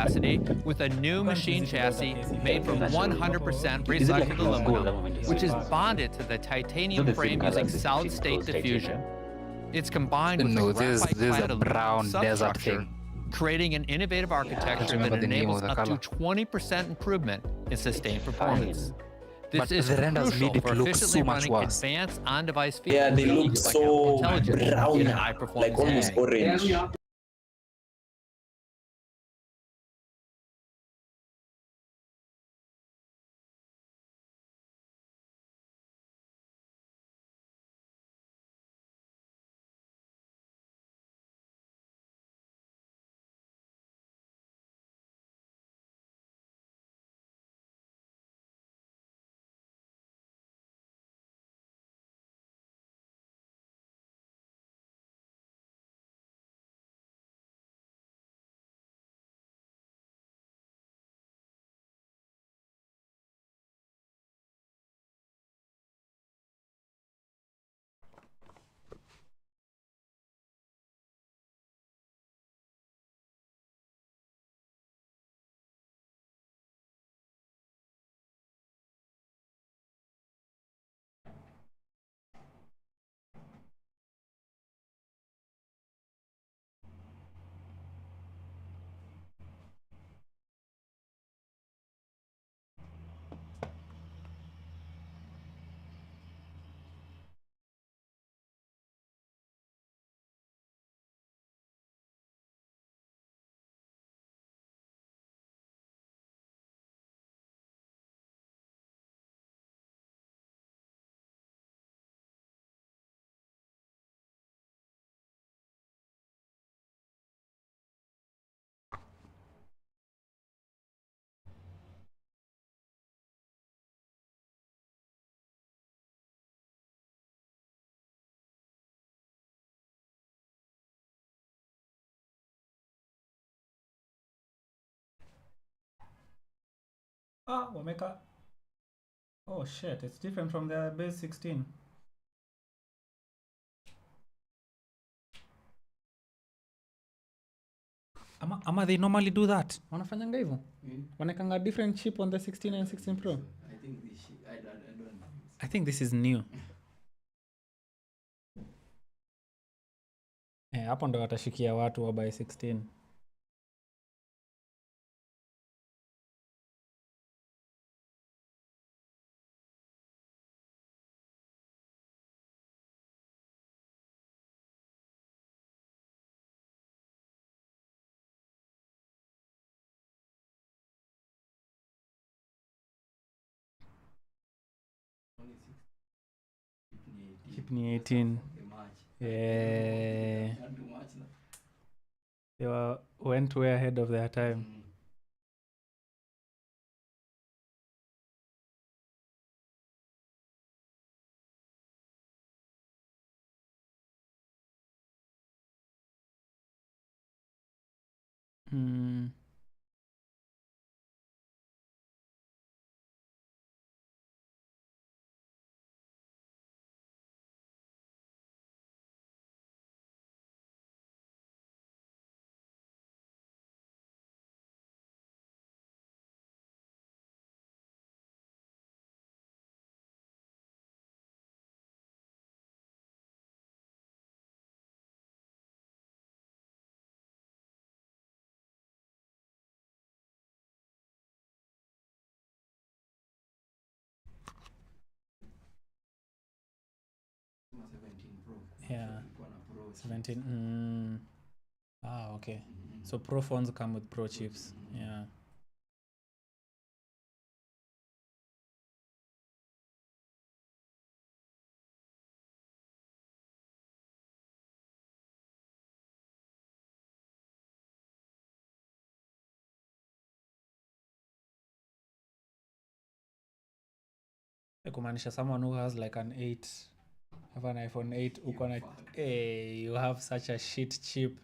capacity with a new machine chassis made from 100% recycled aluminum, which is bonded to the titanium frame using solid-state diffusion. It's combined with a graphite-clad aluminum substructure, creating an innovative architecture that enables up to 20% improvement in sustained performance. This is crucial for efficiently running advanced on-device features. Yeah, they look so brown, like almost orange. Wameka. Oh shit, it's different from the base 16. Ama they normally do that? Wanafanyanga hivyo? Wanekanga different chip on the 16 and 16 Pro? I think this shit, I don't know. I think this is new. Hapo ndo watashikia watu wa by 16. Chip ni 18. Yeah. They went way ahead of their time. Yeah. 17. Okay. So Pro phones come with Pro chips. Yeah. Kumaanisha someone who has like an 8, have an iPhone 8, you have such a shit chip.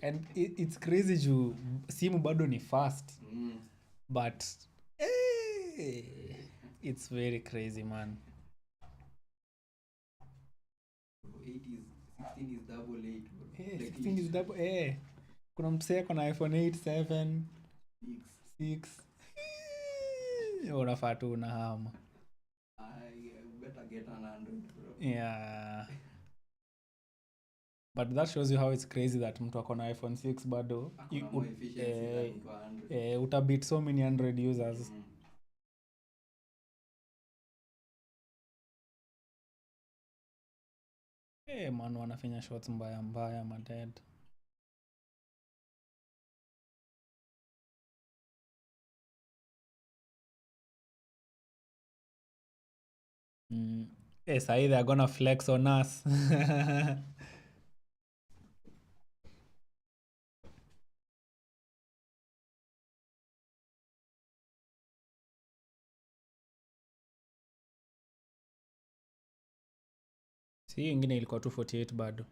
And it's crazy juu simu bado ni fast. But it's very crazy, man. 16 is double 8. 16 is double. Kuna msee kona iPhone 8, 7. 6 unafaa tu unahama. I better get an Android, bro. Yeah. But that shows you how it's crazy that mtu akona iPhone 6 bado Akona more efficiency than mtu wa Android. utabit so many Android users. Man, wanafanya shots mbaya mbaya madad. Sahi they're gonna flex on us. Si ingine ilikuwa 248 bado.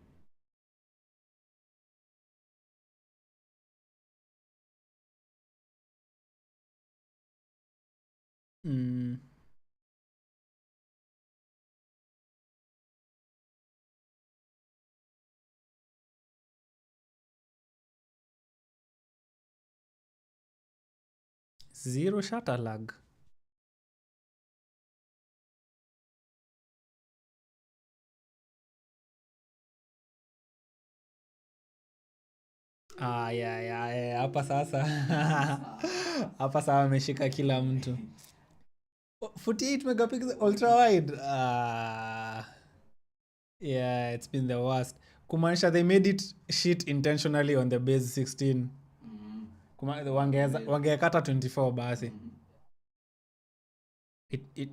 Zero shutter lag. Yeah. Hapa sasa. Hapa sasa ameshika kila mtu. 48 megapixel ultra wide. Yeah, it's been the worst. Kumaanisha they made it shit intentionally on the base 16. Wangekata 24 basi. It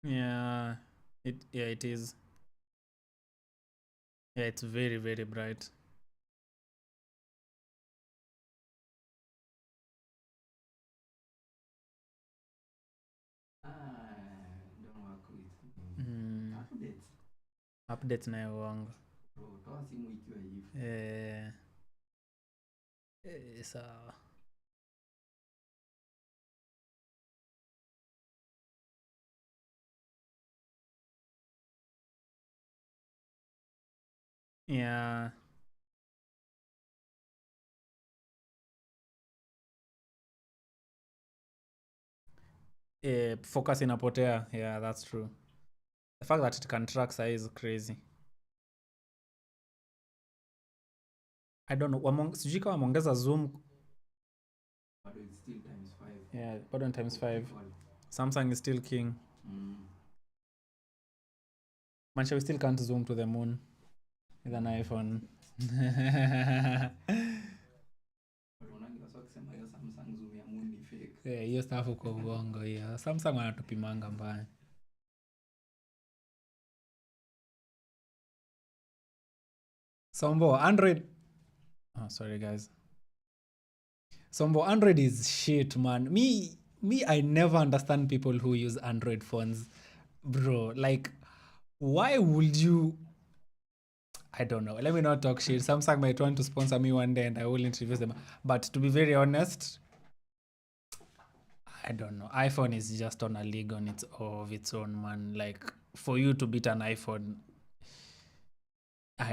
Yeah, it is. Yeah, it's very, very bright. Don't work with updates. Updates na uongo. Bro, toa simu ikiwa hivi. Sawa. Yeah. Focus inapotea. Yeah, that's true. The fact that it can track size is crazy. I don't know. Sijui kama wameongeza zoom. But it's still times 5. Yeah, bado ni times 5. Samsung is still king. Mancha, we still can't zoom to the moon with an iPhone. Samsung zoom ya moon ni fake. Hiyo stuff uko uongo hiyo. Samsung wanatupimanga mbaya. Sombo, Android. Oh, sorry guys. Sombo, Android is shit, man. Me, I never understand people who use Android phones. Bro, like, why would you... I don't know. Let me not talk shit. Samsung might want to sponsor me one day and I will introduce them. But to be very honest, I don't know. iPhone is just on a league of its own, man. Like, for you to beat an iPhone,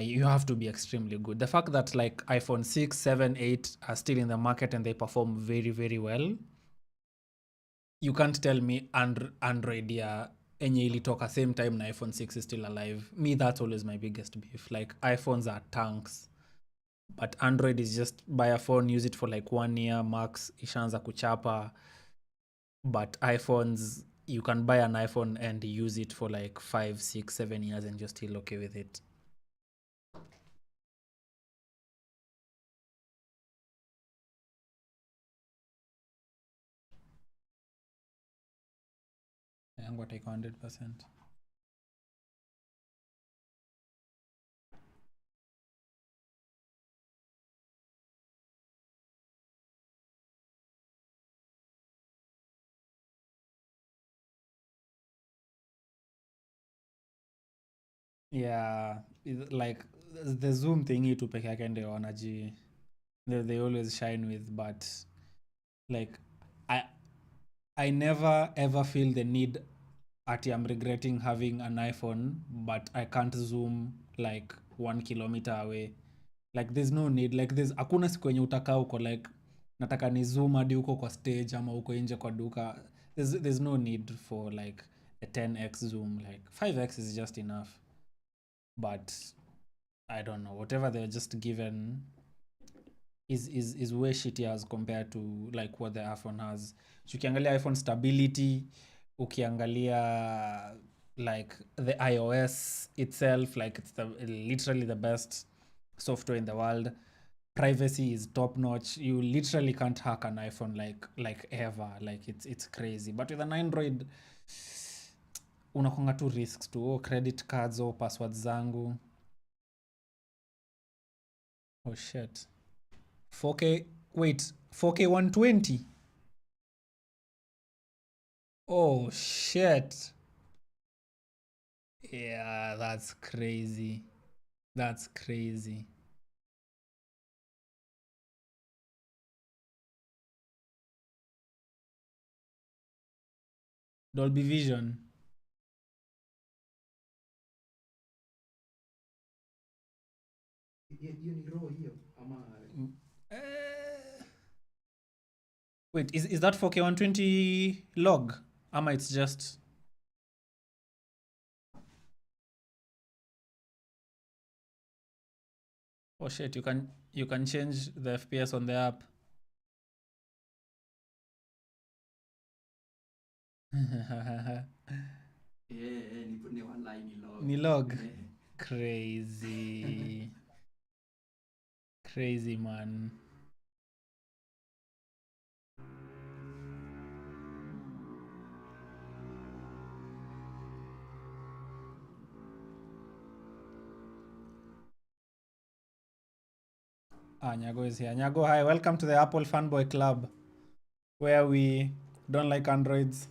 you have to be extremely good. The fact that like iPhone 6, 7, 8 are still in the market and they perform very, very well, you can't tell me Android enye ilitoka same time na iPhone 6 is still alive. Me, that's always my biggest beef. Like, iPhones are tanks, but Android is just buy a phone, use it for like 1 year max, ishaanza kuchapa. But iPhones, you can buy an iPhone and use it for like 5, 6, 7 years and you're still okay with it. Yangu take 100%. Yeah, like the zoom thingy tu peke yake ndio wanaji they always shine with, but like I never ever feel the need at I'm regretting having an iPhone, but I can't zoom like 1 kilometer away. Like there's no need, like there's hakuna siku yenye utakaa uko like nataka ni zoom hadi uko kwa stage ama uko nje kwa duka. There's no need for like a 10x zoom. Like 5x is just enough, but I don't know, whatever they're just given is way shittier as compared to like what the iPhone has. So ukiangalia iPhone stability, ukiangalia like the iOS itself, like it's literally the best software in the world. Privacy is top notch. You literally can't hack an iPhone like ever. Like it's crazy. But with an Android, unakonga tu risks tu, credit cards or passwords zangu. Oh shit. 4K, wait, 4K 120? Oh shit. Yeah, that's crazy. That's crazy. Dolby Vision. hiyo ni raw hiyo ama Eh, wait, is that 4K 120 log? Ama it's just... Oh shit, you can change the FPS on the app. ni one line ni log. Ni log. Crazy. Crazy, man. Nyago is here. Nyago, hi. Welcome to the Apple Fanboy Club, where we don't like Androids.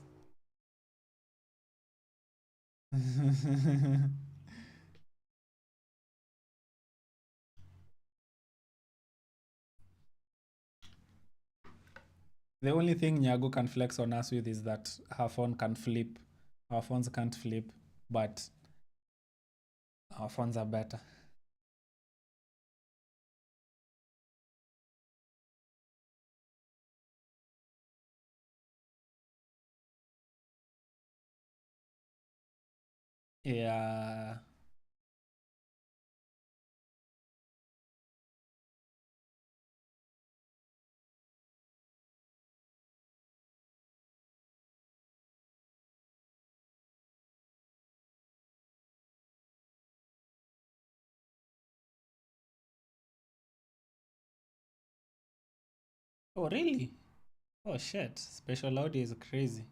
The only thing Nyago can flex on us with is that her phone can flip. Our phones can't flip, but our phones are better. Yeah. Oh, really? Oh, shit. Special audio is crazy.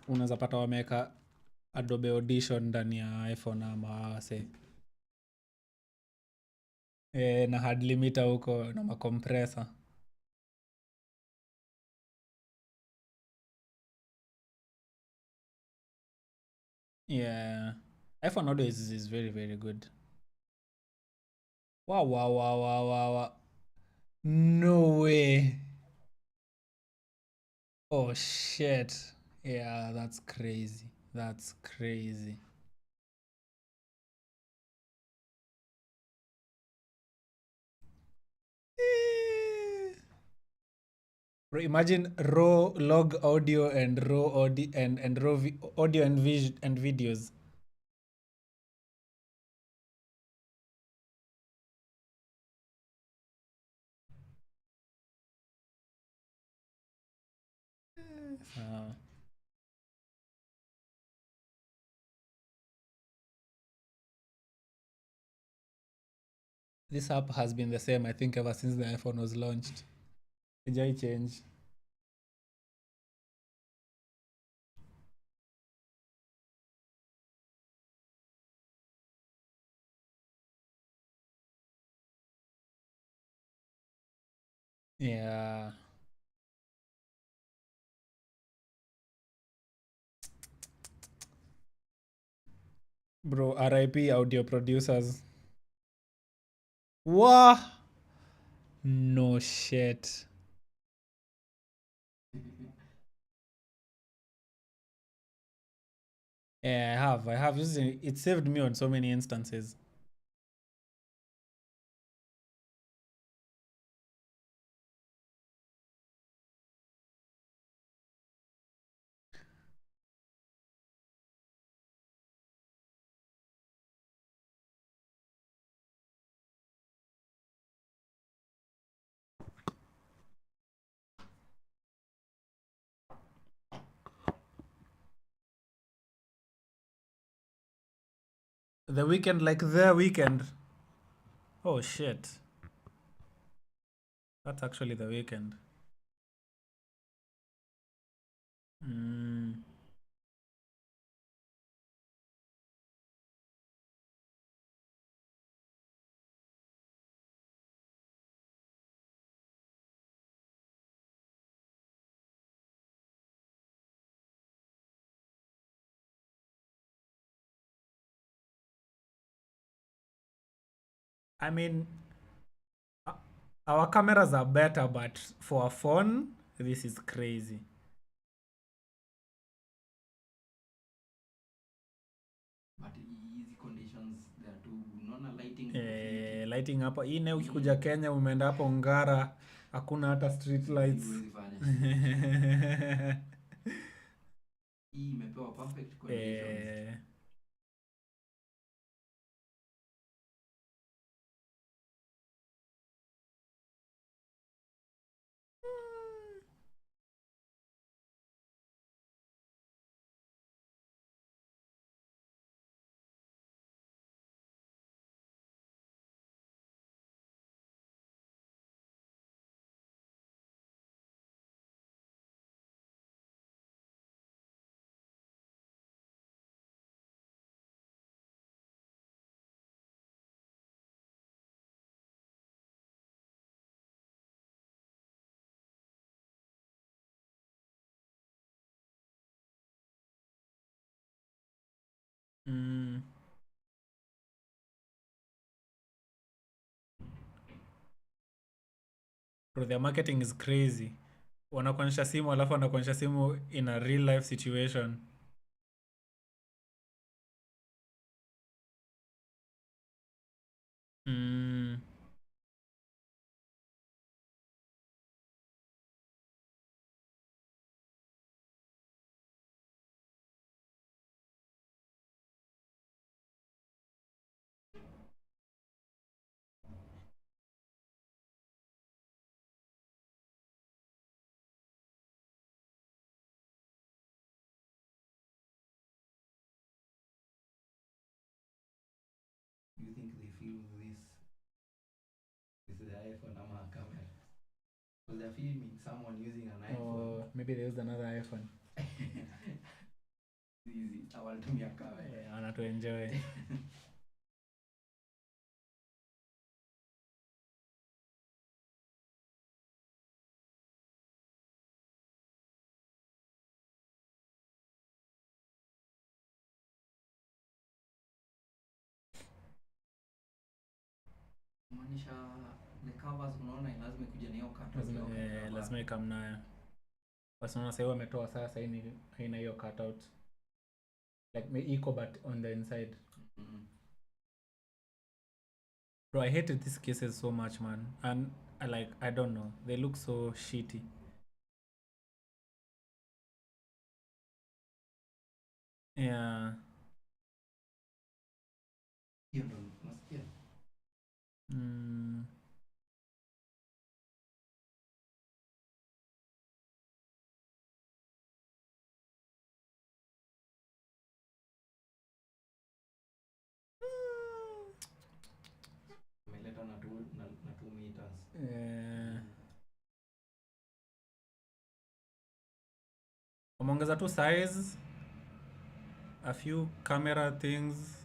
Unaweza pata wameweka Adobe Audition ndani ya iPhone ama wase. Na hard limiter huko na macompressor. Yeah. iPhone audio is very, very good. Wow. No way. Oh, shit. Yeah, that's crazy. That's crazy. Bro, imagine raw log audio and raw audio and raw audio and videos. This app has been the same, I think, ever since the iPhone was launched. Enjoy change. Yeah. Bro, RIP audio producers. Wah! No shit. Yeah, I have. It saved me on so many instances. The weekend, like the weekend. Oh shit. That's actually the weekend. Mm. I mean, our cameras are better, but for a phone, this is crazy. But easy conditions there too. Unaona lighting Lighting hapa hii nayo ukikuja Kenya umeenda hapo Ngara hakuna hata street lights. huwezi fanya. Hii imepewa perfect conditions. Bro, their marketing is crazy. Wanakuonyesha simu alafu wanakuonyesha simu in a real life situation. Do you think they feel this with the iPhone ama camera? Because they're filming someone using an iPhone. Or maybe they used another iPhone. Easy. Hawatumia camera. Yeah, wanna to enjoy. Maanisha the covers unaona lazima kuja na hiyo cutout. Lazima ikam nayo. Basi unaona sasa wametoa sasa hii haina hiyo cutout. Like iko but on the inside. Bro, I hated these cases so much, man. And I don't know. They look so shitty. Yeah. Hiyo ndo nasikia. Umeleta na 2 meters. Wameongeza tu size, a few camera things.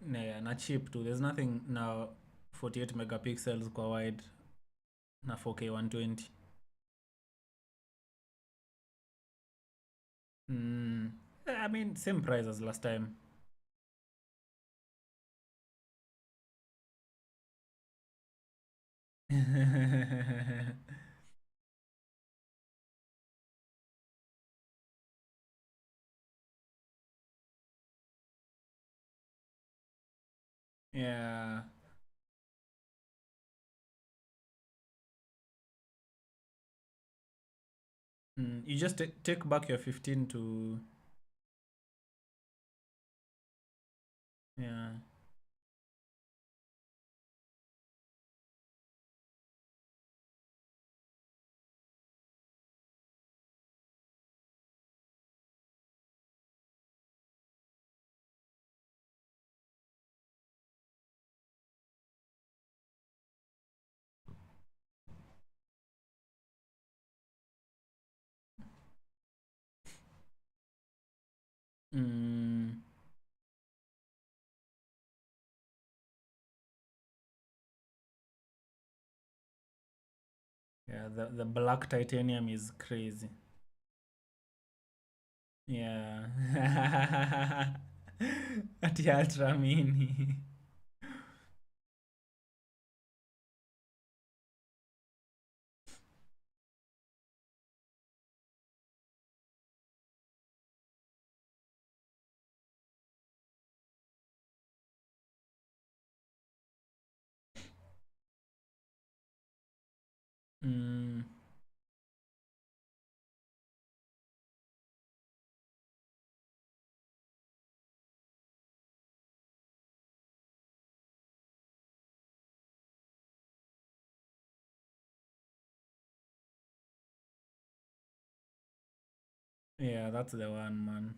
Na cheap too. There's nothing now 48 megapixels kwa wide na 4K 120. I mean, same price as last time. Yeah. You just take back your 15 to... Yeah. Yeah, the black titanium is crazy. Yeah. At the Ultra Mini. Yeah, that's the one, man.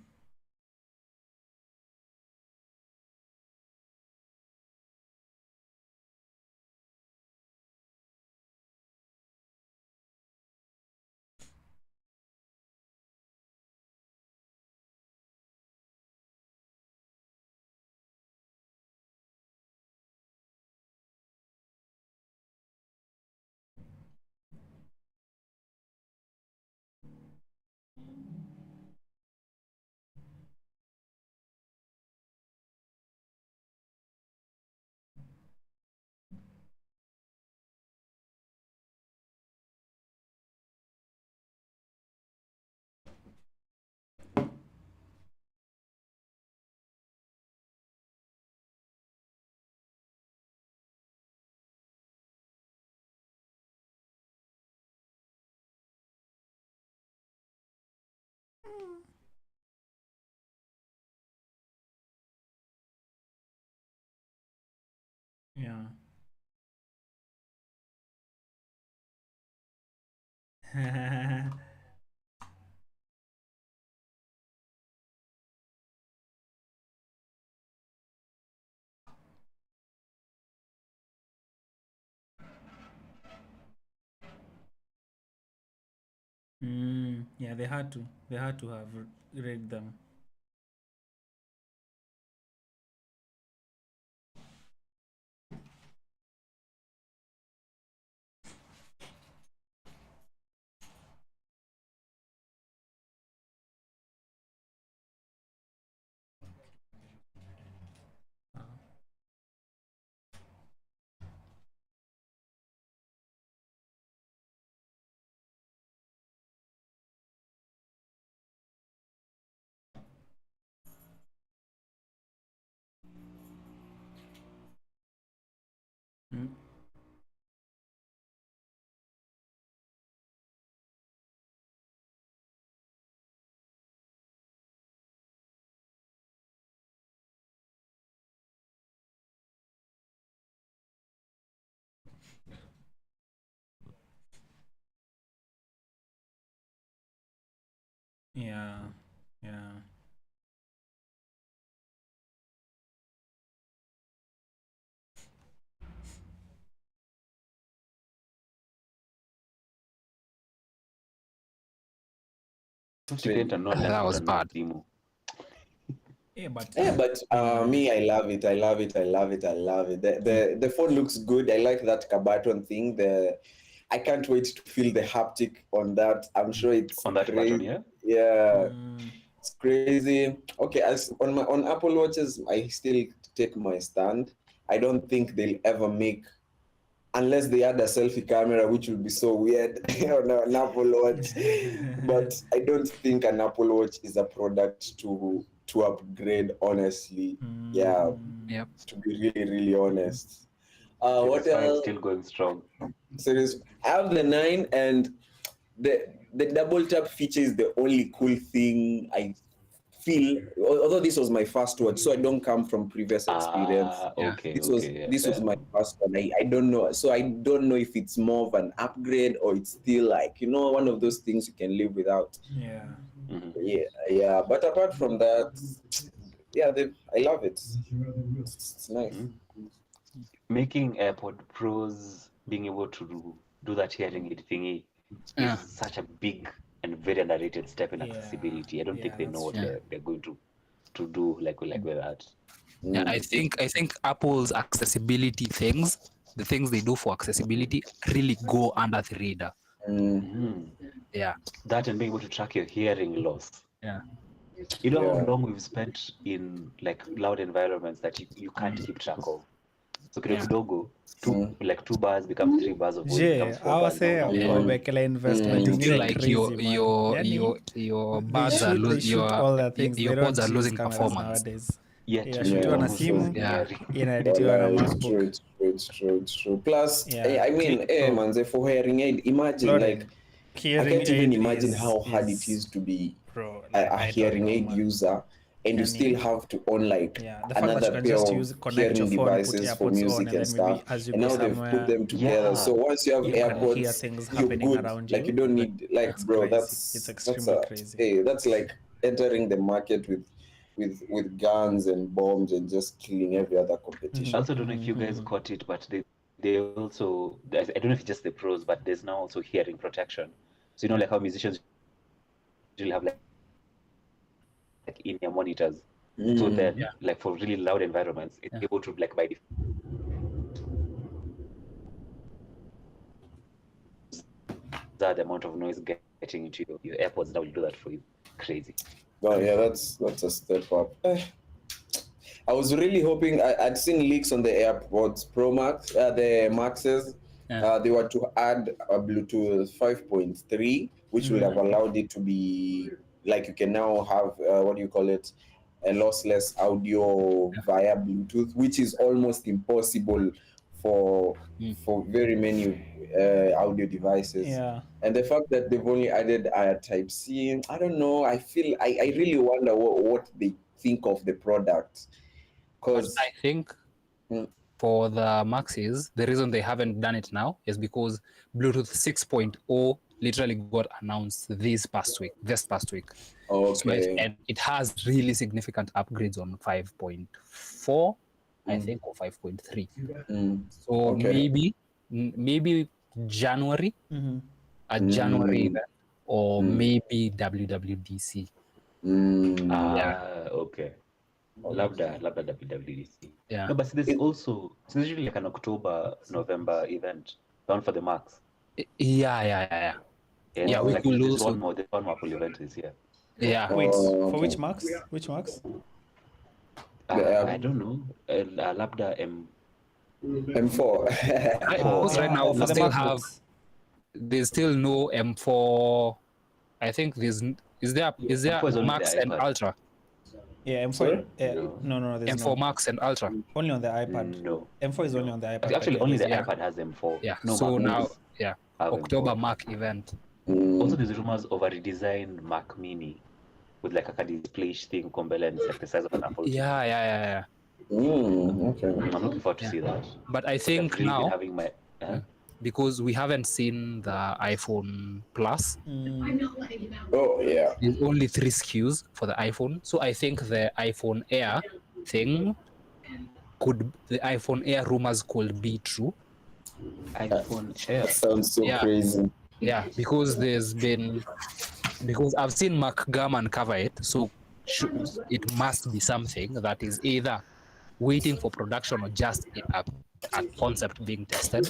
Yeah. Yeah, they had to. They had to have rigged them. Mm. Yeah. Yeah. That was bad. But me, I love it. I love it. I love it. I love it. The phone looks good. I like that Kabaton thing. I can't wait to feel the haptic on that. I'm sure it's on that crazy. button, yeah. Yeah, it's crazy. Okay, as on Apple Watches, I still take my stand. I don't think they'll ever make, unless they add a selfie camera, which would be so weird on an Apple Watch. But I don't think an Apple Watch is a product to upgrade, honestly. Yeah, Yep. to be really, really honest. What Series 5 else? still going strong. Series, I have the 9, and the double tap feature is the only cool thing I feel. Although this was my first watch, so I don't come from previous experience. Okay, This okay. was my first one. I don't know. So I don't know if it's more of an upgrade or it's still like, one of those things you can live without. yeah. Yeah. But apart from that, yeah, I love it. It's nice. Making AirPod Pros being able to do that hearing aid thingy is such a big and very underrated step in accessibility. I don't think they know what they're going to do like with that. Yeah, I think Apple's accessibility things, the things they do for accessibility, really go under the radar. Yeah. That and being able to track your hearing loss. Yeah. You know how long we've spent in like loud environments that you can't keep track of. So kidogo, 2 bars become 3 bars of voice, becomes 4 bars. Wamekela investment You feel ingine like crazy, man. your They buds are shoot losing all the things. your They don't pods are use losing cameras performance. nowadays. Yet, Inashutiwa na simu, inaeditiwa na MacBook. It's true. Plus, Yeah. I mean, manze, for hearing aid, imagine Lauren, like, I hearing can't even aid imagine is- how hard is- it is to be Bro, a I hearing don't know, aid man. user, and you still have to own like Yeah, the fact that you another can pair just of connect your hearing phone, put devices for AirPods on, music and and then maybe stuff. as you And go now they've somewhere, put them together. Yeah. So once you have you can AirPods, hear things you're happening good. around Like you. you don't need like, That's bro. crazy. That's It's extremely crazy. that's like entering the market with guns and bombs and just killing every other I competition. also don't know if you guys caught it, but they also, I don't know if it's just the pros, but there's now also hearing protection. So like how musicians usually have like in-ear monitors. So then like for really loud environments, it's able to like by the amount of noise getting into your AirPods now will do that for you. Crazy. Well, yeah, that's a step up. I was really hoping I'd seen leaks on the AirPods Pro Max, the Maxes. They were to add a Bluetooth 5.3, which would have allowed it to be like you can now have what do you call it, a lossless audio via Bluetooth, which is almost impossible for very many audio devices. Yeah. And the fact that they've only added a Type C, I don't know. I feel I really wonder what they think of the product. Because I think for the Maxes, the reason they haven't done it now is because Bluetooth 6.0 literally got announced this past week. Okay. And it has really significant upgrades on 5.4, I think, or 5.3. So maybe January, a January event, or maybe WWDC. Okay. Labda WWDC. Yeah. No, but there's also, it's usually like an October-November event, one for the Max. Yeah. Yeah, we like could there's also. one more Apple event this year. Yeah. Wait, for okay. which Max? Which Max? I don't know. Labda M4. Because right now for we the still MacBooks. have. There's still no M4. I think is there M4 is only Max the and iPad. Ultra? Yeah, Sorry? M4. No, there's M4 no. Max and Ultra. Only on the iPad. No. M4 is only on the iPad. Actually, but only the yeah. iPad has M4. Yeah. No, So MacBooks now, have October M4. Mac event. Also, there's rumors of a redesigned Mac Mini with like a display thing, Kumbele, and it's like the size of an Apple. Yeah. Okay. I'm looking forward to see that. But I think I've really now, been having my because we haven't seen the iPhone Plus, Oh yeah. there's only 3 SKUs for the iPhone. So I think the iPhone Air thing the iPhone Air rumors could be true. iPhone Air. That sounds so Yeah. crazy. Yeah, because I've seen Mark Gurman cover it. So it must be something that is either waiting for production or just a concept being tested.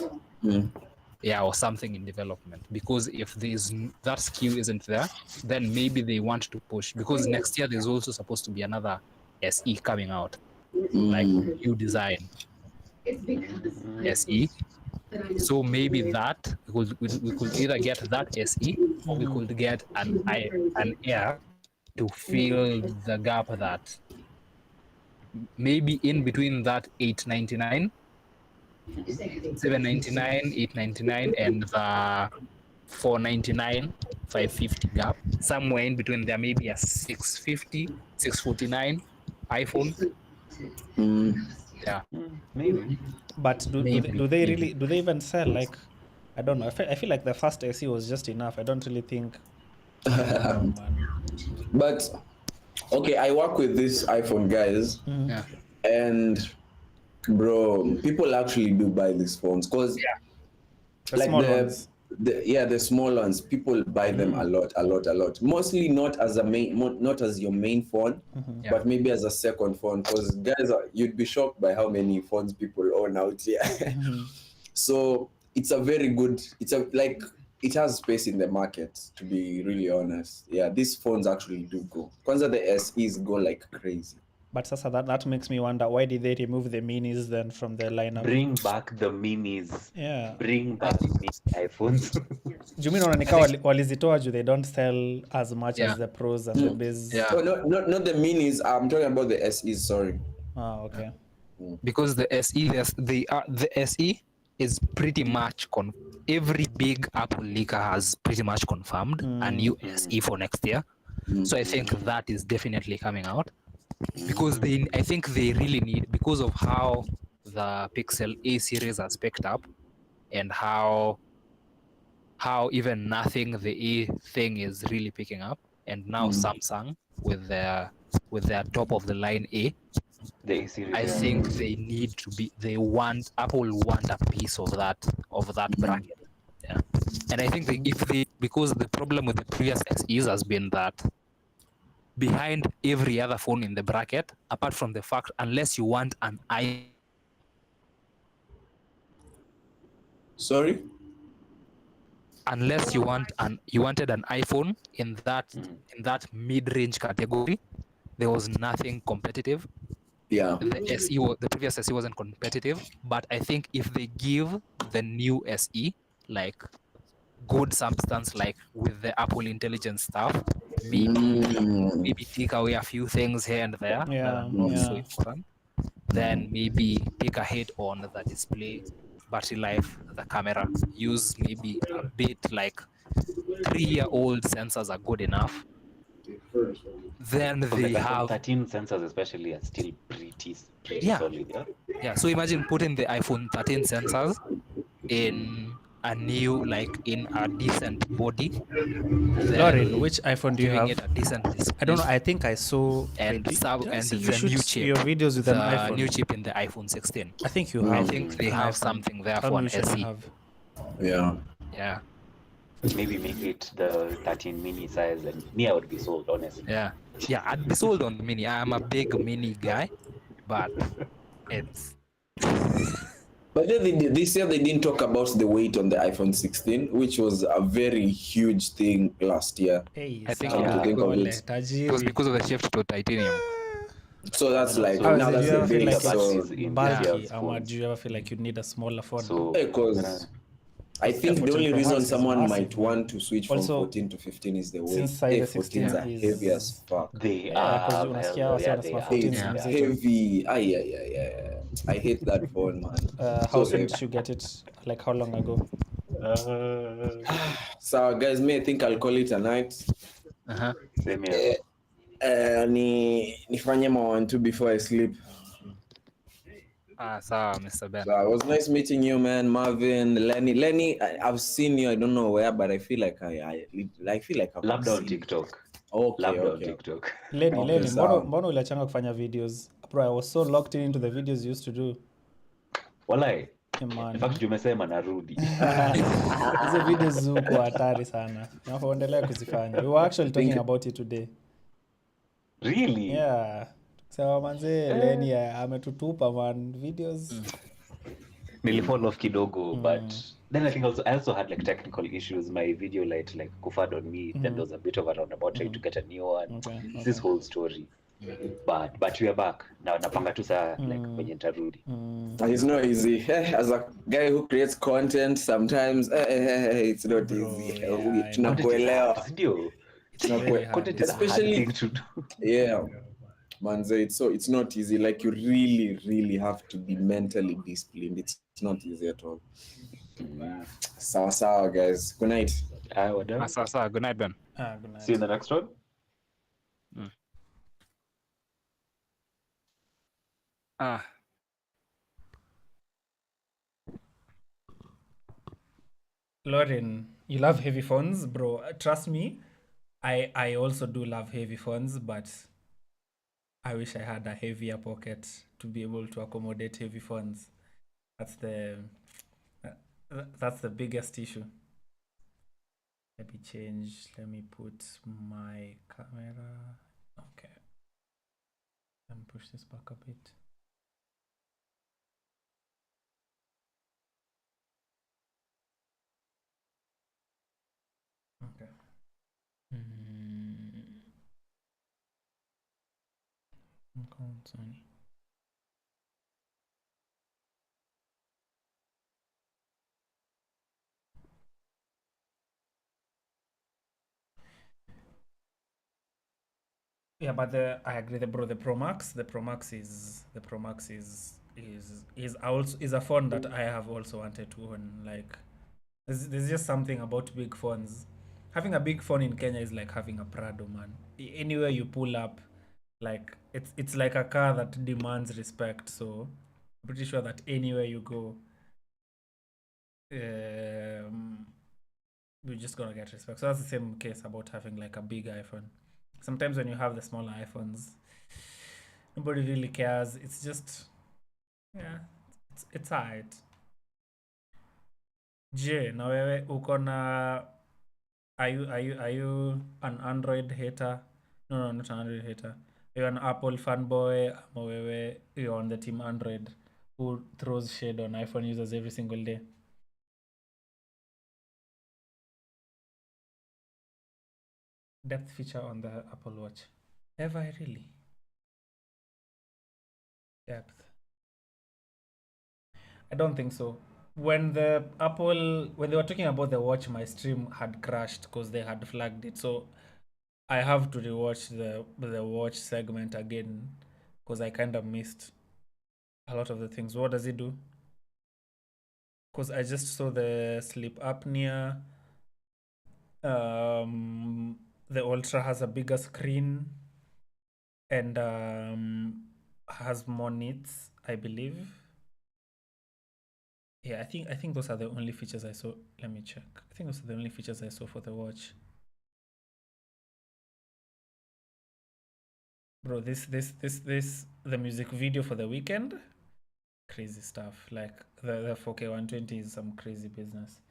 Yeah, or something in development. Because if that SKU isn't there, then maybe they want to push. Because next year there's also supposed to be another SE coming out, like new design SE. So maybe that we could either get that SE or we could get an Air to fill the gap that maybe in between that 899, 799, 899, and the 499, 550 gap. Somewhere in between there may be a 650, 649 iPhone. Yeah, Maybe. But do they really do they even sell? Like, I don't know. I feel like the first SE was just enough. I don't really think. I don't know, man. But okay, I work with these iPhone guys, yeah, and bro, people actually do buy these phones because The like small ones. the small ones, people buy them a lot. Mostly not as not as your main phone, but maybe as a second phone. Because guys, you'd be shocked by how many phones people own out here. So it's a very good. It has space in the market. To be really honest, yeah, these phones actually do go. Kwanza the SEs go like crazy. But sasa that makes me wonder, why did they remove the minis then from the lineup? Bring back the minis. Yeah. Bring back mini iPhones. Do you mean wananika walizitoa juu they don't sell as much as the pros and the biz? yeah. Oh, not the minis. I'm talking about the SEs. Sorry. Ah, okay. Because the SE, the SE is pretty much every big Apple leaker has pretty much confirmed a new SE for next year. So I think that is definitely coming out. Because I think they really need, because of how the Pixel A series has picked up and how even nothing the A thing is really picking up, and now Samsung with their top of the line A, The A series. I think Apple want a piece of that bracket. Yeah. And I think because the problem with the previous SEs has been that behind every other phone in the bracket, apart from the fact, unless you want an Sorry? Unless you wanted an iPhone in that mid-range category, there was nothing competitive. Yeah. The previous SE wasn't competitive, but I think if they give the new SE like good substance, like with the Apple Intelligence stuff, maybe take away a few things here and there that are not so important, then maybe take a hit on the display, battery life, the camera, use maybe a bit like 3-year-old sensors are good enough. Then they have 13 sensors especially are still pretty solid. Yeah, so imagine putting the iPhone 13 sensors in a new, like in a decent body. Lauren, which iPhone do you have? It a decent display. I don't know. I think I saw and you the shoot new chip. your videos with an the iPhone. new chip in the iPhone 16. I think you have. I think they have something there for an SE. Yeah. Yeah. Maybe make it the 13 mini size, and me, I would be sold, honestly. Yeah, I'd be sold on mini. I'm a big mini guy, but it's. But then this year they didn't talk about the weight on the iPhone 16, which was a very huge thing last year. Hey, I think it was because of the shift to titanium. So that's like How now is it? that's Do you the ever feel big like so it's bulky, or do you ever feel like you need a smaller phone? So, because I think the 14 only Pro reason Max is someone massive, might man. want to switch from Also, 14 to 15 is the weight. since size 14s are 16 heavy as fuck. they Yeah, 'cause are unasikia well, wase yeah, wanasema they are. 14 It's is mzito. heavy. Yeah. I hate that phone, man. How So soon heavy. did you get it? Like how long ago? So guys, may I think I'll call it a night. Same here. Nifanye one two before I sleep. Sawa, Mr. Ben. So it was nice meeting you, man. Marvin, Lenny. I've seen you. I don't know where, but I feel like I feel like I've Labda on seen you. TikTok. Okay. Labda on TikTok. Lenny, sawa. mbona uliachanga kufanya videos? Bro, I was so locked into the videos you used to do. Walai. Hey, man. In fact, tumesema narudi. Hizo videos zuko hatari sana. Naendelea kuzifanya. We were actually talking about it today. Really? Yeah. So manze Lenny ametutupa man videos. Nilifall off kidogo, but then I think I also had like technical issues. My video light like kufad on me. Then there was a bit of a roundabout trying to get a new one. Okay. It's this whole story. But we are back now. Napanga tu saa like kwenye nitarudi. It's not easy. As a guy who creates content, sometimes it's not easy. yeah, Content is Tunakuelewa. hard, sindio? very hard. Content is a hard Especially- thing to do. Yeah. Manze, it's not easy. Like you really have to be mentally disciplined. It's not easy at all. Sawa, guys. Good night. Wadau. Sasa, good night, Ben. Good night. See you in the next one. Lauren, you love heavy phones, bro. Trust me, I also do love heavy phones, but I wish I had a heavier pocket to be able to accommodate heavy phones. That's the biggest issue. Let me change. Let me put my camera. Okay. Let me push this back a bit. Okay. Sony. Yeah, but I agree, the Pro Max is also is a phone that I have also wanted to own. Like, there's just something about big phones. Having a big phone in Kenya is like having a Prado, man. Anywhere you pull up, like it's like a car that demands respect. So I'm pretty sure that anywhere you go, you're just gonna get respect. So that's the same case about having like a big iPhone. Sometimes when you have the smaller iPhones, nobody really cares. It's just, yeah, it's alright. Je, na wewe uko na, are you an Android hater? No, not an Android hater. Are you an Apple fanboy? Ama wewe you're on the team Android who throws shade on iPhone users every single day? Depth feature on the Apple Watch. Have I really? Depth. I don't think so. When they were talking about the watch, my stream had crashed because they had flagged it. So I have to rewatch the watch segment again because I kind of missed a lot of the things. What does it do? Because I just saw the sleep apnea. The Ultra has a bigger screen and has more nits, I believe. Yeah, I think those are the only features I saw. Let me check. I think those are the only features I saw for the watch. Bro, the music video for The Weekend, crazy stuff. Like the 4K 120 is some crazy business.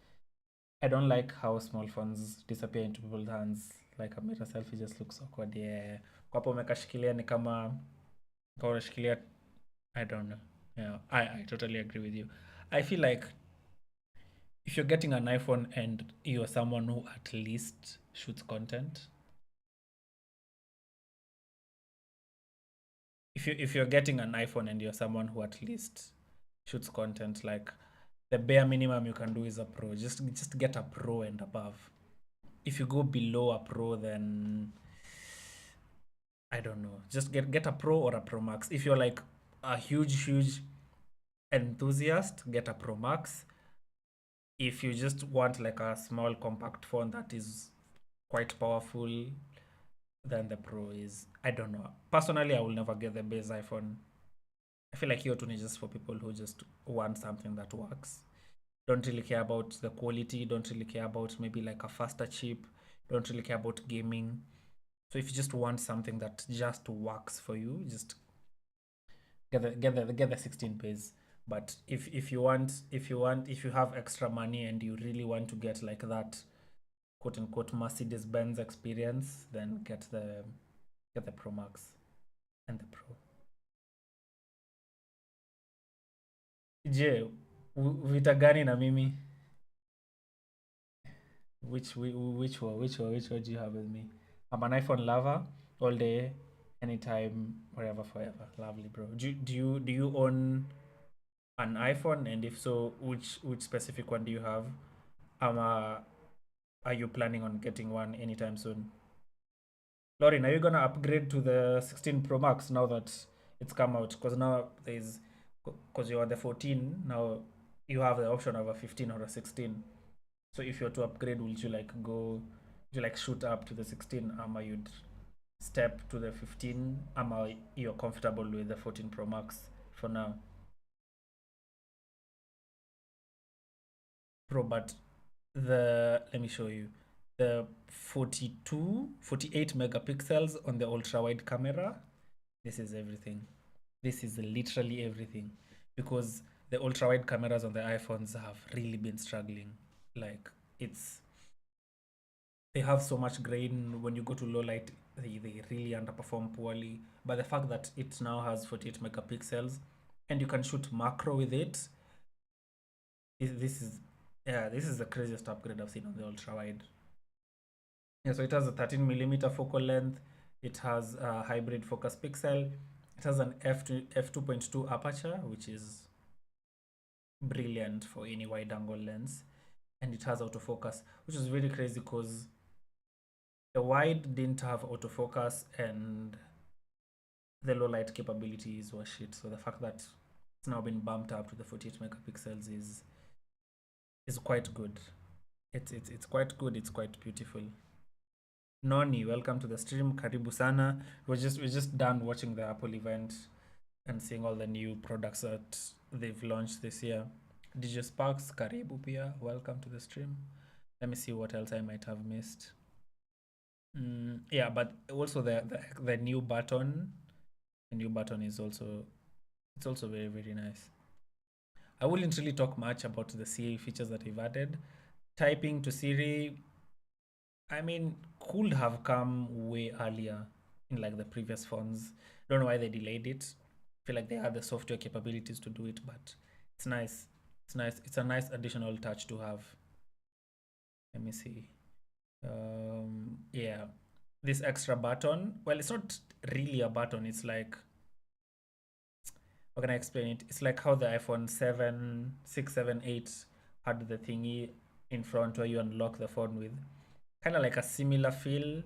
I don't like how small phones disappear into people's hands. Like a mirror selfie just looks awkward. Yeah. Kwa hapo umekashikilia ni kama unashikilia, I don't know. Yeah, I totally agree with you. I feel like if you're getting an iPhone and you're someone who at least shoots content, if you're getting an iPhone and you're someone who at least shoots content, like the bare minimum you can do is a Pro. Just get a Pro and above. If you go below a Pro, then I don't know. Just get a Pro or a Pro Max. If you're like a huge enthusiast, get a Pro Max. If you just want like a small compact phone that is quite powerful, then the Pro is, I don't know. Personally, I will never get the base iPhone. I feel like here too is just for people who just want something that works. Don't really care about the quality, don't really care about maybe like a faster chip, don't really care about gaming. So if you just want something that just works for you, just get the 16 base. But if you have extra money and you really want to get like that quote unquote Mercedes-Benz experience, then get the Get the Pro Max and the Pro. Je, vita gani na mimi? Which one do you have with me? I'm an iPhone lover all day, anytime, wherever, forever. Lovely, bro. Do you own an iPhone, and if so, which specific one do you have? Are you planning on getting one anytime soon? Lauren, are you gonna upgrade to the 16 Pro Max now that it's come out? Because now because you're on the 14, now you have the option of a 15 or a 16. So if you're to upgrade, would you shoot up to the 16? You'd step to the 15? You're comfortable with the 14 Pro Max for now? Pro, but let me show you. The 48 megapixels on the ultra wide camera. This is everything. This is literally everything, because the ultra wide cameras on the iPhones have really been struggling. Like, they have so much grain. When you go to low light, they really underperform poorly. But the fact that it now has 48 megapixels and you can shoot macro with it, this is the craziest upgrade I've seen on the ultra wide. Yeah, so it has a 13mm focal length. It has a hybrid focus pixel. It has an f2.2 aperture, which is brilliant for any wide angle lens. And it has autofocus, which is really crazy because the wide didn't have autofocus and the low light capabilities were shit. So the fact that it's now been bumped up to the 48 megapixels is quite good. It's quite good. It's quite beautiful. Noni, welcome to the stream. Karibu sana. We're just done watching the Apple event and seeing all the new products that they've launched this year. DJ Sparks, karibu pia. Welcome to the stream. Let me see what else I might have missed. Yeah, but also the new button. The new button is also very, very nice. I wouldn't really talk much about the Siri features that they've added. Typing to Siri, I mean, could have come way earlier in like the previous phones. Don't know why they delayed it. Feel like they had the software capabilities to do it, but it's nice. It's nice. It's a nice additional touch to have. Let me see. Yeah, this extra button. Well, it's not really a button. It's like, how can I explain it? It's like how the iPhone 7, 6, 7, 8 had the thingy in front where you unlock the phone with. Kind of like a similar feel,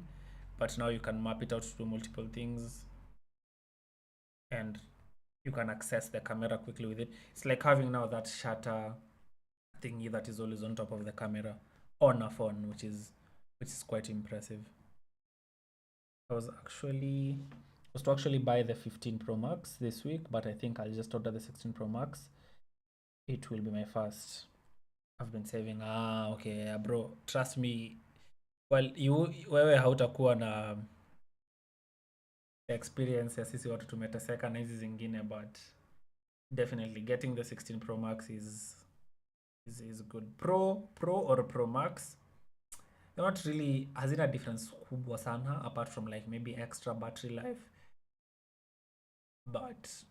but now you can map it out to do multiple things and you can access the camera quickly with it. It's like having now that shutter thingy that is always on top of the camera on a phone, which is quite impressive. I was to actually buy the 15 Pro Max this week, but I think I'll just order the 16 Pro Max. It will be my first. I've been saving. Okay, bro, trust me. Well, wewe hautakuwa na experience ya sisi watu tumeteseka na hizi zingine, but definitely getting the 16 Pro Max is good. Pro or Pro Max, they're not really hazina difference kubwa sana apart from like maybe extra battery life, but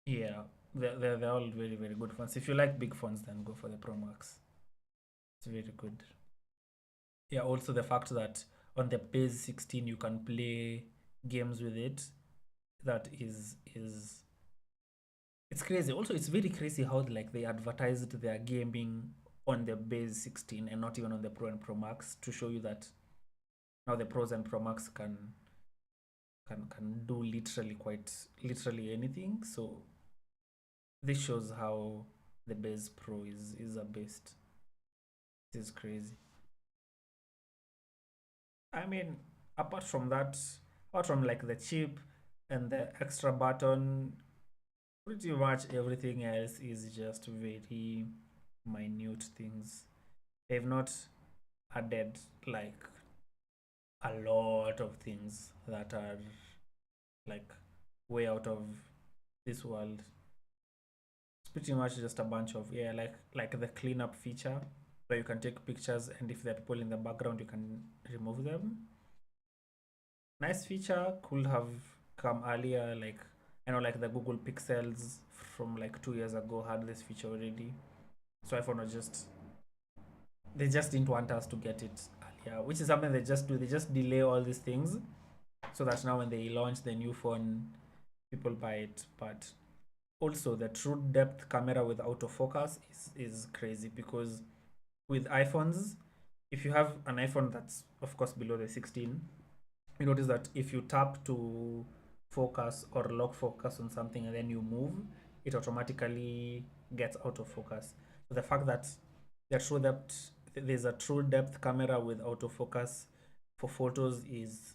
yeah, they're all very, very good phones. If you like big phones, then go for the Pro Max. It's very good. Yeah, also the fact that on the base 16 you can play games with it, that is it's crazy. Also, it's very crazy how like they advertised their gaming on the base 16 and not even on the Pro and Pro Max, to show you that now the Pros and Pro Max can do literally anything. So this shows how the base Pro is a beast. This is crazy. I mean, apart from like the chip and the extra button, pretty much everything else is just very minute things. They've not added like a lot of things that are like way out of this world. It's pretty much just a bunch of, yeah, like the cleanup feature where you can take pictures and if there are people in the background you can remove them. nice feature, could have come earlier. Like, I know, like the Google Pixels from like 2 years ago had this feature already. So iPhone was just, they just didn't want us to get it earlier, which is something they just do. They just delay all these things so that now when they launch the new phone, people buy it. But also the true depth camera with autofocus is crazy, because with iPhones, if you have an iPhone that's of course below the 16, you notice that if you tap to focus or lock focus on something and then you move, it automatically gets out of focus. So the fact that there's a true depth camera with autofocus for photos is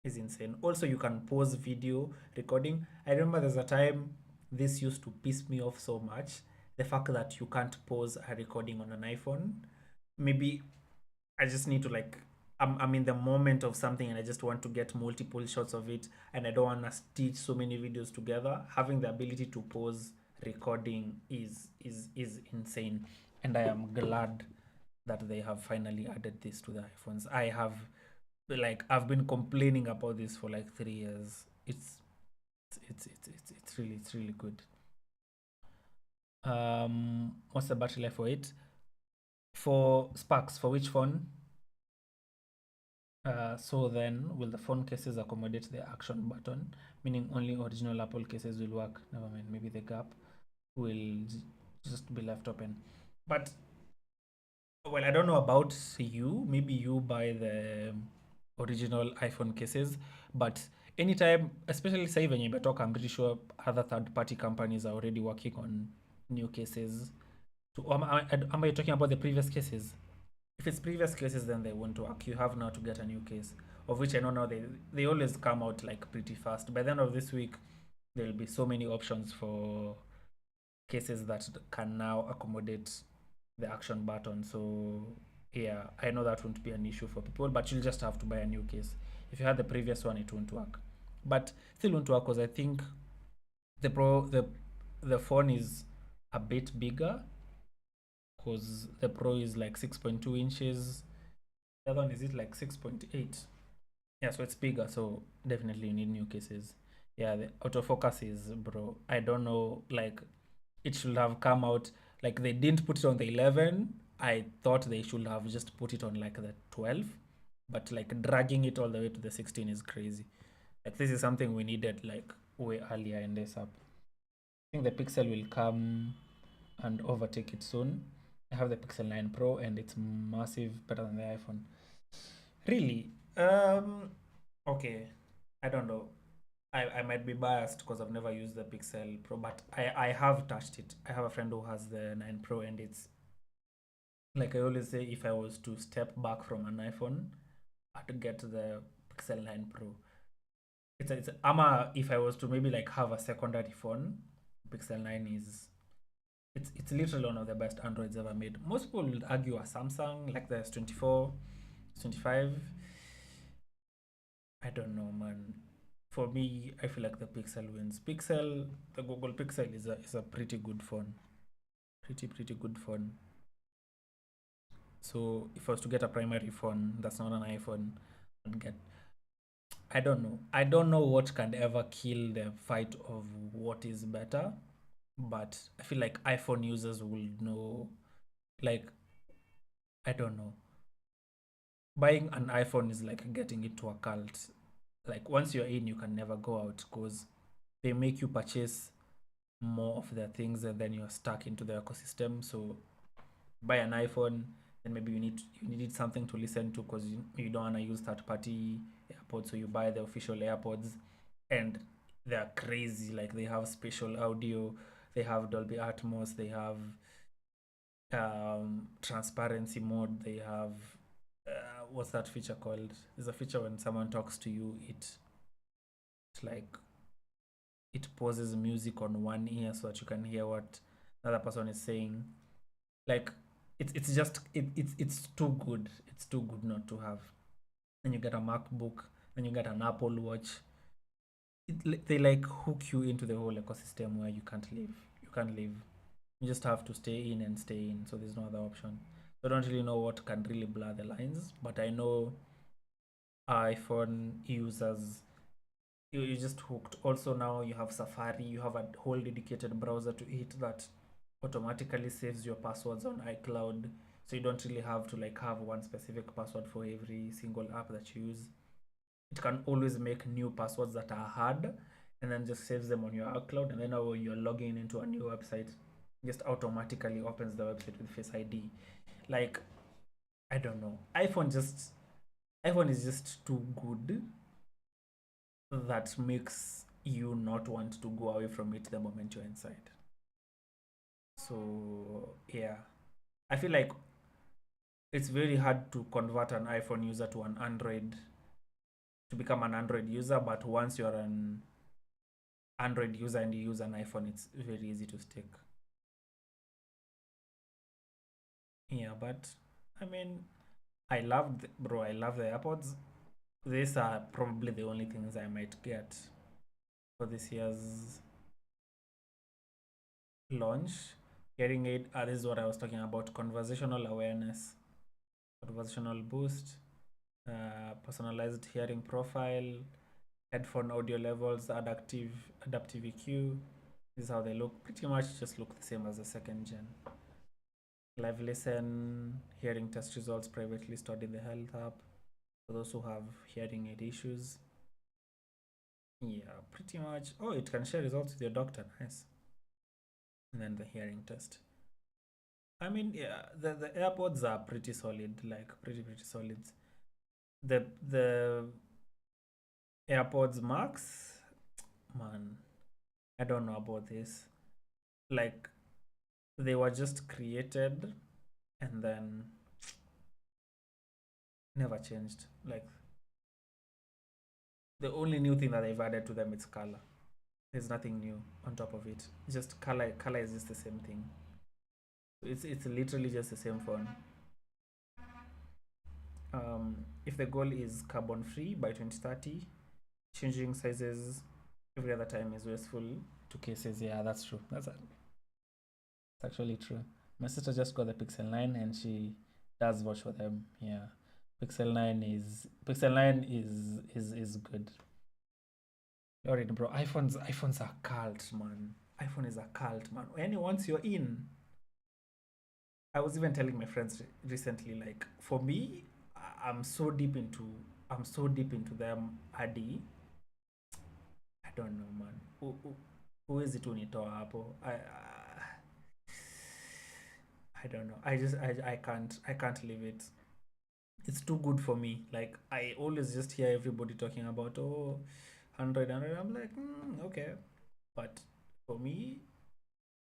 insane. Also, you can pause video recording. I remember there's a time this used to piss me off so much. The fact that you can't pause a recording on an iPhone. Maybe I just need to like, I'm in the moment of something and I just want to get multiple shots of it and I don't want to stitch so many videos together. Having the ability to pause recording is insane, and I am glad that they have finally added this to the iPhones. I've been complaining about this for like 3 years. It's really good. What's the battery life for it? For Sparks, for which phone? So then, will the phone cases accommodate the action button? Meaning only original Apple cases will work. Never mind, maybe the gap will just be left open. But, well, I don't know about you. Maybe you buy the original iPhone cases. But anytime, especially say when you talk, I'm pretty sure other third-party companies are already working on new cases. Am I talking about the previous cases? If it's previous cases, then they won't work. You have now to get a new case, of which I don't know, they always come out like pretty fast. By the end of this week, there'll be so many options for cases that can now accommodate the action button. So yeah, I know that won't be an issue for people, but you'll just have to buy a new case. If you had the previous one, it won't work. But still won't work because I think the phone is a bit bigger, because the Pro is like 6.2 inches. The other one is it like 6.8? Yeah, so it's bigger. So definitely you need new cases. Yeah, the autofocus is, bro, I don't know, like it should have come out, like they didn't put it on the 11. I thought they should have just put it on like the 12, but like dragging it all the way to the 16 is crazy. Like this is something we needed like way earlier in this app. I think the Pixel will come and overtake it soon. I have the Pixel 9 Pro and it's massive, better than the iPhone. Really? Okay. I don't know. I might be biased because I've never used the Pixel Pro, but I have touched it. I have a friend who has the 9 Pro, and it's like I always say, if I was to step back from an iPhone, I'd get the Pixel 9 Pro. It's if I was to maybe like have a secondary phone, Pixel 9 is it's literally one of the best Androids ever made. Most people would argue a Samsung like the S24, S25. I don't know, man. For me, I feel like the Pixel wins. The Google Pixel is a pretty good phone. Pretty good phone. So if I was to get a primary phone that's not an iPhone, I'd get. I don't know. I don't know what can ever kill the fight of what is better, but I feel like iPhone users will know. Like, I don't know. Buying an iPhone is like getting into a cult. Like once you're in, you can never go out because they make you purchase more of their things and then you're stuck into the ecosystem. So buy an iPhone, then maybe you need something to listen to because you don't want to use third-party AirPods, so you buy the official AirPods, and they're crazy. Like they have spatial audio, they have Dolby Atmos, they have transparency mode, they have what's that feature called? There's a feature when someone talks to you, it's like it pauses music on one ear so that you can hear what the other person is saying. Like it's just it's too good. It's too good not to have. Then you get a MacBook, then you get an Apple Watch. They like hook you into the whole ecosystem where you can't leave. You can't leave. You just have to stay in and stay in. So there's no other option. I don't really know what can really blur the lines, but I know iPhone users, you just hooked. Also now you have Safari, you have a whole dedicated browser to it that automatically saves your passwords on iCloud, so you don't really have to like have one specific password for every single app that you use. It can always make new passwords that are hard and then just saves them on your iCloud, and then when you're logging into a new website, just automatically opens the website with Face ID. Like, I don't know, iPhone is just too good that makes you not want to go away from it the moment you're inside. So yeah, I feel like it's very hard to convert an iPhone user to an Android, to become an Android user, but once you're an Android user and you use an iPhone, it's very easy to stick. Yeah, but I mean, I love the AirPods. These are probably the only things I might get for this year's launch. Hearing aid, this is what I was talking about: conversational awareness, conversational boost, personalized hearing profile, headphone audio levels, adaptive EQ. This is how they look. Pretty much just look the same as the second gen. Live listen, hearing test results privately stored in the health app for those who have hearing aid issues. Yeah, pretty much. Oh, it can share results with your doctor. Nice. And then the hearing test. I mean, yeah, the AirPods are pretty solid, like pretty solid. The AirPods Max, man, I don't know about this. Like, they were just created and then never changed. Like, the only new thing that they've added to them is color. There's nothing new on top of it. Just color is just the same thing. It's literally just the same phone. If the goal is carbon free by 2030, changing sizes every other time is wasteful to cases. Yeah, that's true. That's actually true. My sister just got the Pixel 9 and she does watch for them. Yeah, Pixel 9 is good. Alright, bro. iPhones are cult, man. iPhone is a cult, man. And once you're in, I was even telling my friends recently, like, for me, I'm so deep into them. Adi, I don't know, man. Who is it unitoa hapo? I don't know. I can't leave it. It's too good for me. Like, I always just hear everybody talking about, oh, 100. I'm like, okay, but for me,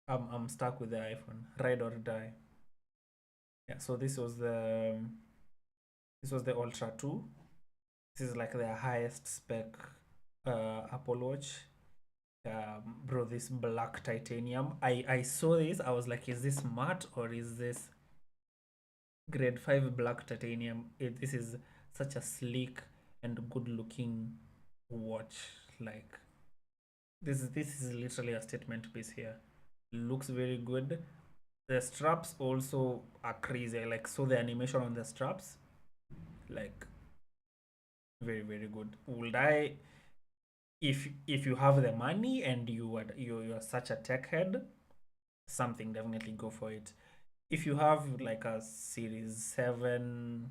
I'm stuck with the iPhone, ride or die. Yeah. So this was the Ultra 2. This is like their highest spec Apple Watch. Bro, this black titanium. I saw this. I was like, is this matte or is this grade 5 black titanium? This is such a sleek and good looking watch. Like, this is literally a statement piece here. Looks very good. The straps also are crazy. Like, so the animation on the straps, like, very good. Would I, if you have the money and you're such a tech head, something, definitely go for it. If you have like a series 7,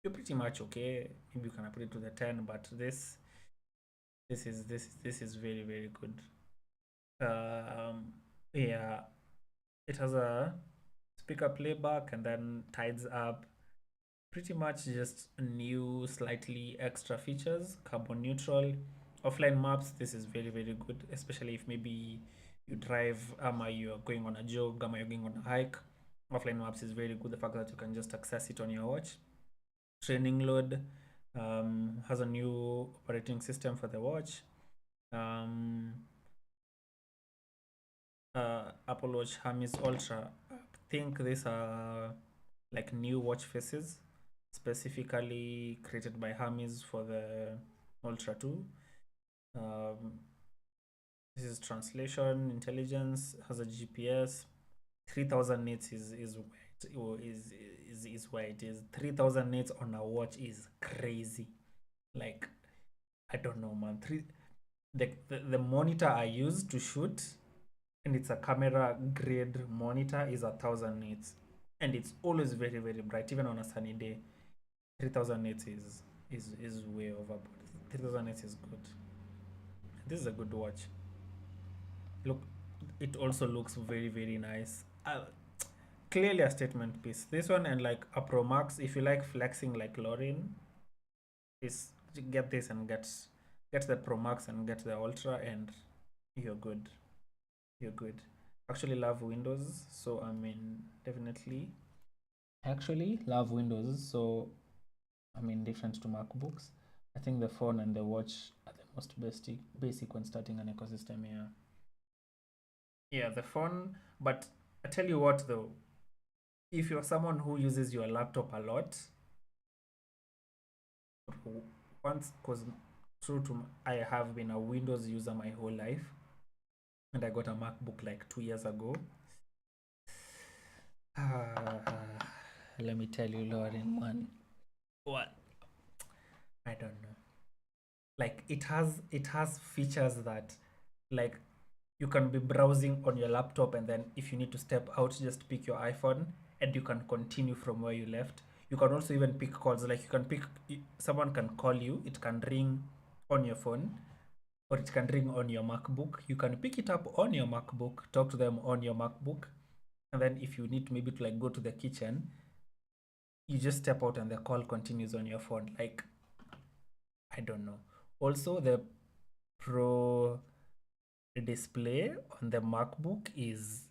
you're pretty much okay. Maybe you can upgrade to the 10, but this is very good. Yeah, it has a speaker playback and then tides up. Pretty much just new, slightly extra features. Carbon neutral, offline maps. This is very good, especially if maybe you drive, you're going on a jog, you're going on a hike. Offline maps is very good. The fact that you can just access it on your watch. Training load, has a new operating system for the watch. Apple Watch Hermes Ultra. I think these are like new watch faces specifically created by Hermes for the Ultra 2. This is translation intelligence, has a GPS. 3000 nits is where it is. 3000 nits on a watch is crazy. Like, I don't know, man. The monitor I use to shoot, and it's a camera grade monitor, is 1,000 nits, and it's always very, very bright. Even on a sunny day, 3,000 nits is way overboard. 3,000 nits is good. This is a good watch. Look, it also looks very, very nice. Clearly a statement piece. This one, and like a Pro Max, if you like flexing like Lauren, is get this and get the Pro Max and get the Ultra, and you're good. You're good. Actually love Windows, so I mean, definitely actually love Windows, so I mean, different to MacBooks. I think the phone and the watch are the most basic when starting an ecosystem here. Yeah, the phone, but I tell you what though, if you're someone who uses your laptop a lot, once, because true to, I have been a Windows user my whole life, and I got a MacBook like 2 years ago. Let me tell you, Lauren, man, what? I don't know. Like, it has features that, like, you can be browsing on your laptop, and then if you need to step out, just pick your iPhone and you can continue from where you left. You can also even pick calls. Like, you can pick, someone can call you, it can ring on your phone, or it can ring on your MacBook. You can pick it up on your MacBook, talk to them on your MacBook, and then if you need to maybe to like go to the kitchen, you just step out and the call continues on your phone. Like, I don't know. Also, the Pro display on the MacBook is,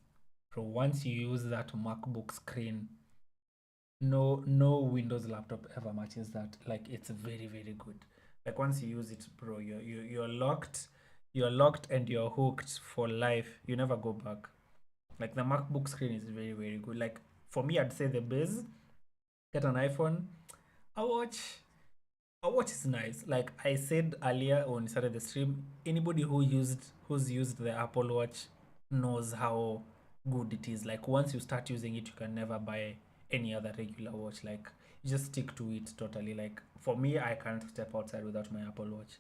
so once you use that MacBook screen, no Windows laptop ever matches that. Like, it's very, very good. Like, once you use it, bro, you're locked, and you're hooked for life. You never go back. Like, the MacBook screen is very, very good. Like, for me, I'd say the base, get an iPhone. A watch is nice. Like I said earlier when we started the stream, anybody who's used the Apple Watch knows how good it is. Like, once you start using it, you can never buy any other regular watch. Like, you just stick to it totally. Like, for me, I can't step outside without my Apple Watch.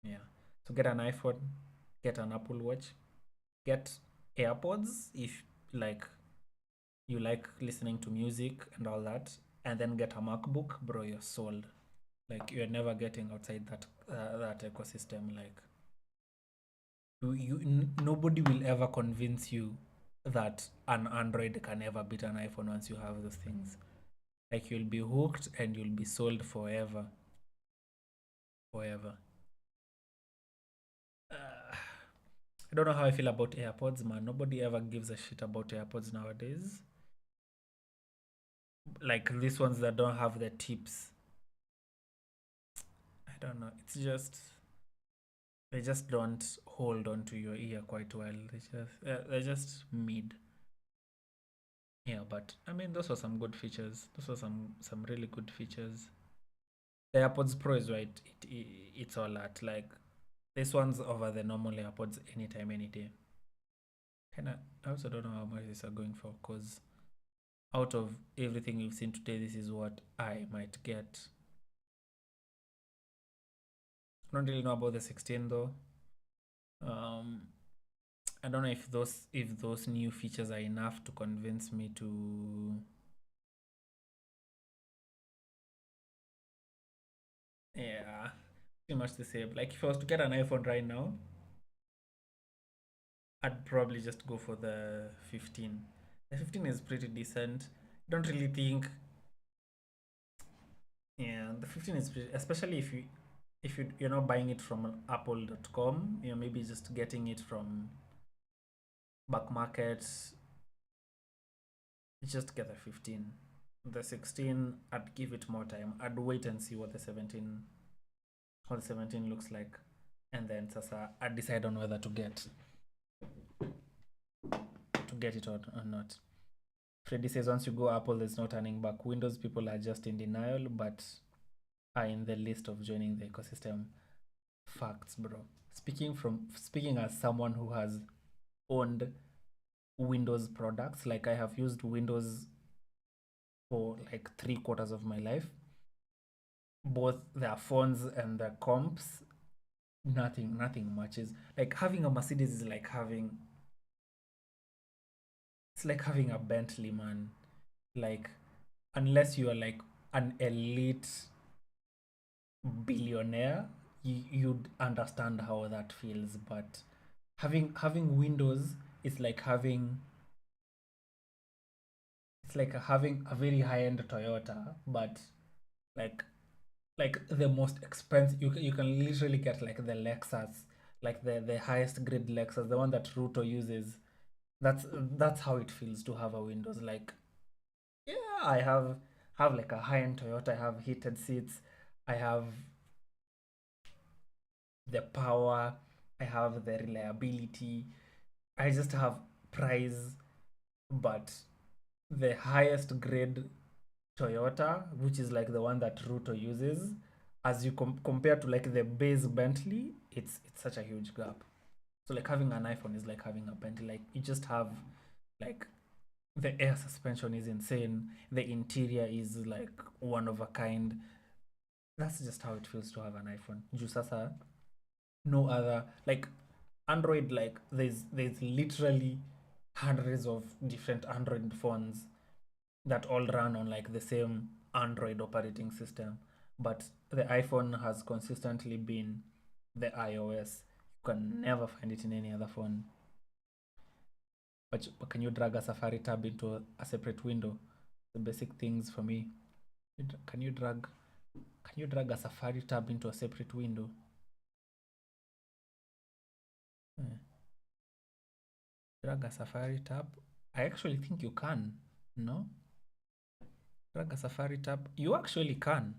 Yeah. So get an iPhone, get an Apple Watch, get AirPods if like you like listening to music and all that, and then get a MacBook, bro, you're sold. Like, you're never getting outside that ecosystem. Like, nobody will ever convince you that an Android can ever beat an iPhone once you have those things. Like, you'll be hooked and you'll be sold forever. I don't know how I feel about AirPods, man. Nobody ever gives a shit about AirPods nowadays. Like, these ones that don't have the tips, I don't know. It's just, they just don't hold on to your ear quite well. They're just mid. Yeah, but I mean, those were some good features. Those were some really good features. The AirPods Pro is right. It's all that. Like, this one's over the normal AirPods anytime, any day. I also don't know how much these are going for, because out of everything we've seen today, this is what I might get. I don't really know about the 16 though. I don't know if those new features are enough to convince me to. Yeah, pretty much the same. Like, if I was to get an iPhone right now, I'd probably just go for the 15. The 15 is pretty decent. Don't really think. Yeah, the 15 is pretty, especially if you're not buying it from apple.com, you're maybe just getting it from back market. Just get the 15. The 16, I'd give it more time. I'd wait and see what the 17 looks like, and then sasa I'd decide on whether to get it or not. Freddy says once you go Apple, there's no turning back. Windows people are just in denial, but are in the list of joining the ecosystem. Facts, bro. Speaking as someone who has owned Windows products, like I have used Windows for like 3/4 of my life, both their phones and their comps, nothing matches. Like having a Mercedes is like having, it's like having a Bentley, man. Like, unless you are like an elite billionaire, you'd understand how that feels. But having Windows is like having, it's like having a very high-end Toyota, but like the most expensive. You can literally get like the Lexus, like the highest grade Lexus, the one that Ruto uses. That's how it feels to have a Windows. Like, yeah, I have like a high-end Toyota. I have heated seats. I have the power. I have the reliability. I just have price. But the highest grade Toyota, which is like the one that Ruto uses, as you compare to like the base Bentley, it's such a huge gap. So like having an iPhone is like having a Bentley. Like you just have like the air suspension is insane. The interior is like one of a kind. That's just how it feels to have an iPhone. Juu sasa no other like Android, like there's literally hundreds of different Android phones that all run on like the same Android operating system. But the iPhone has consistently been the iOS. You can never find it in any other phone. But can you drag a Safari tab into a separate window? The basic things for me. Can you drag a Safari tab into a separate window? Drag a Safari tab. I actually think you can. No? Drag a Safari tab. You actually can.